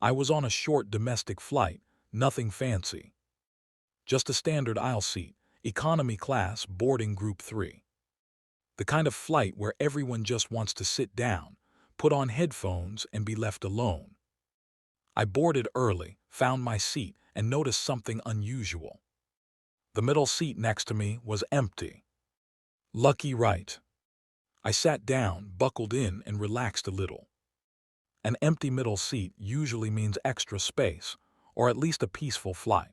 I was on a short domestic flight, nothing fancy. Just a standard aisle seat, economy class, boarding group 3. The kind of flight where everyone just wants to sit down, put on headphones, and be left alone. I boarded early, found my seat, and noticed something unusual. The middle seat next to me was empty. Lucky right. I sat down, buckled in, and relaxed a little. An empty middle seat usually means extra space, or at least a peaceful flight.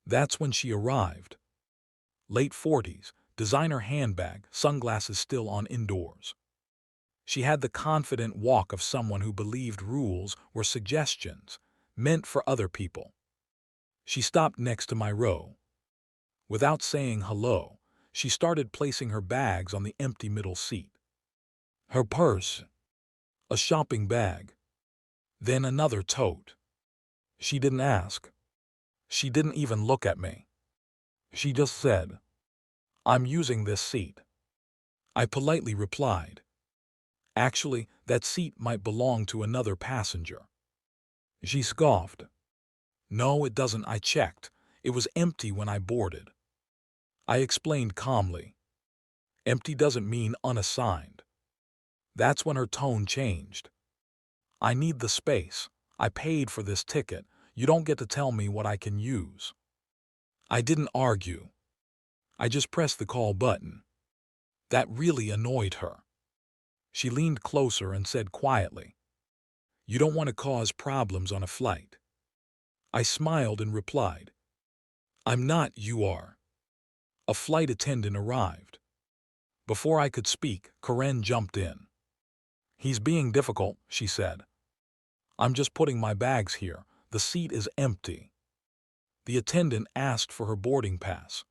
That's when she arrived. Late 40s, designer handbag, sunglasses still on indoors. She had the confident walk of someone who believed rules were suggestions, meant for other people. She stopped next to my row. Without saying hello, she started placing her bags on the empty middle seat. Her purse, a shopping bag, then another tote. She didn't ask. She didn't even look at me. She just said, "I'm using this seat." I politely replied, "Actually, that seat might belong to another passenger." She scoffed. "No, it doesn't. I checked. It was empty when I boarded." I explained calmly. Empty doesn't mean unassigned. That's when her tone changed. "I need the space. I paid for this ticket. You don't get to tell me what I can use." I didn't argue. I just pressed the call button. That really annoyed her. She leaned closer and said quietly, "You don't want to cause problems on a flight." I smiled and replied, "I'm not, you are." A flight attendant arrived. Before I could speak, Karen jumped in. "He's being difficult," she said. "I'm just putting my bags here. The seat is empty." The attendant asked for her boarding pass.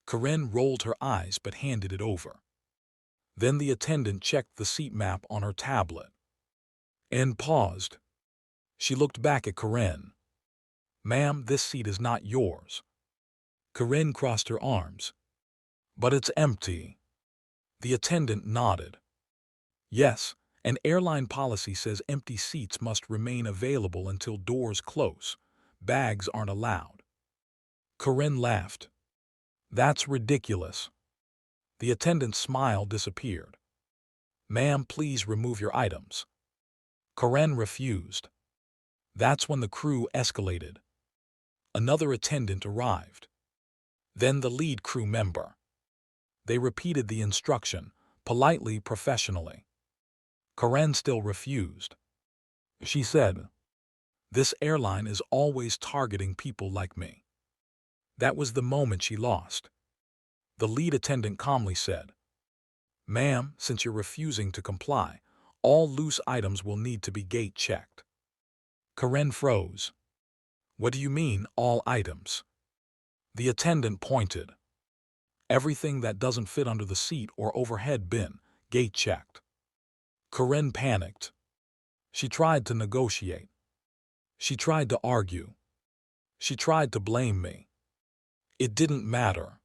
Karen rolled her eyes but handed it over. Then the attendant checked the seat map on her tablet and paused. She looked back at Karen. "Ma'am, this seat is not yours." Karen crossed her arms. "But it's empty." The attendant nodded. "Yes, an airline policy says empty seats must remain available until doors close. Bags aren't allowed." Karen laughed. "That's ridiculous." The attendant's smile disappeared. "Ma'am, please remove your items." Karen refused. That's when the crew escalated. Another attendant arrived. Then the lead crew member. They repeated the instruction, politely, professionally. Karen still refused. She said, "This airline is always targeting people like me." That was the moment she lost. The lead attendant calmly said, "Ma'am, since you're refusing to comply, all loose items will need to be gate checked." Karen froze. "What do you mean, all items?" The attendant pointed. "Everything that doesn't fit under the seat or overhead bin, gate checked." Karen panicked. She tried to negotiate. She tried to argue. She tried to blame me. It didn't matter.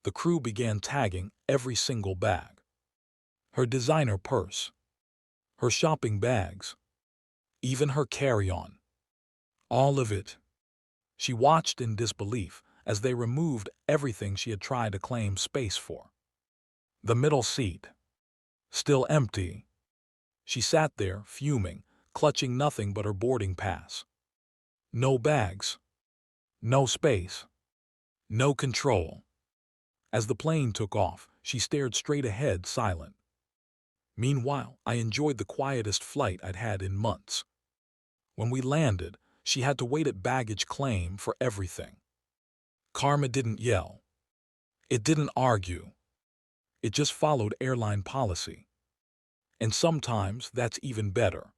The crew began tagging every single bag. Her designer purse. Her shopping bags. Even her carry-on. All of it. She watched in disbelief as they removed everything she had tried to claim space for. The middle seat. Still empty. She sat there, fuming, clutching nothing but her boarding pass. No bags. No space. No control. As the plane took off, she stared straight ahead, silent. Meanwhile, I enjoyed the quietest flight I'd had in months. When we landed, she had to wait at baggage claim for everything. Karma didn't yell. It didn't argue. It just followed airline policy. And sometimes that's even better.